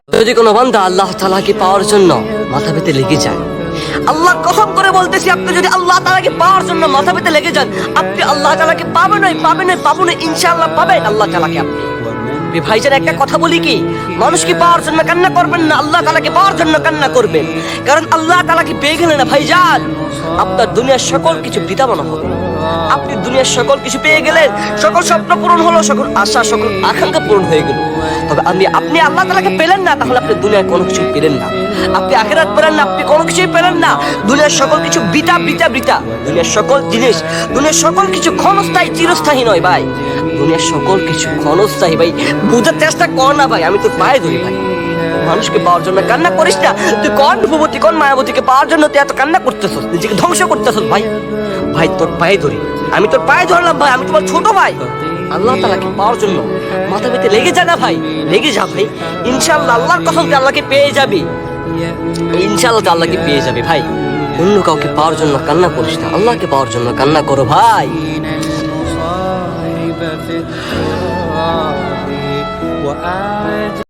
যদি কোনো বান্দা আল্লাহ তাআলাকে পাওয়ার জন্য মাথা পেতে লেগে যায়, আল্লাহ কসম করে বলতেছি, আপনি যদি আল্লাহ তাআলাকে পাওয়ার জন্য মাথা পেতে লেগে যান, আপনি আল্লাহ তাআলাকে পাবেন ইনশাআল্লাহ পাবেন আল্লাহ তাআলাকে। আপনি ভাইজান একটা কথা বলি কি, মানুষকে পাওয়ার জন্য কান্না করবেন না, আল্লাহ তাআলাকে পাওয়ার জন্য কান্না করবেন। কারণ আল্লাহ তাআলাকে পেয়ে গেলেন না ভাইজান, আপনার দুনিয়ার সকল কিছু বৃথা মনে হবে। আপনি দুনিয়ার সকল কিছু পেয়ে গেলেন, সকল স্বপ্ন পূরণ হলো, সকল আশা সকল আকাঙ্ক্ষা পূরণ হয়ে গেল। তবে আপনি আল্লাহ তাআলাকে পেলেন না, তাহলে আপনি দুনিয়ায় কোনো কিছু পেলেন না, আপনি আখিরাত পেলেন না, আপনি কোনো কিছুই পেলেন না। দুনিয়ার সকল কিছু বৃথা। দুনিয়ার সকল জিনিস, দুনিয়ার সকল কিছু ক্ষণস্থায়ী, চিরস্থায়ী নয় ভাই। দুনিয়ার সকল কিছু ক্ষণস্থায়ী ভাই, বুঝার চেষ্টা কর না ভাই। আমি তোর পায়ে ধরি ভাই, মানুষকে পাওয়ার জন্য কান্না করিস না। তুই কোন রূপবতী কোন মায়াবতীকে পাওয়ার জন্য তুই এত কান্না করতেছস, নিজেকে ধ্বংস করতেছস ভাই। ভাই তোর পায়ে ধরি, আমি তোর পায়ে ধরলাম ভাই, আমি তোমার ছোট ভাই। আল্লাহ তাআলাকে পাওয়ার জন্য মাথা পেতে লেগে যা না ভাই, লেগে যা ভাই। ইনশাআল্লাহ আল্লাহর কসম তুই আল্লাহকে পেয়ে যাবি, ইনশাআল্লাহ আল্লাহকে পেয়ে যাবে ভাই। অন্য কাউকে পাওয়ার জন্য কান্না করিস না, আল্লাহকে পাওয়ার জন্য কান্না করো ভাই।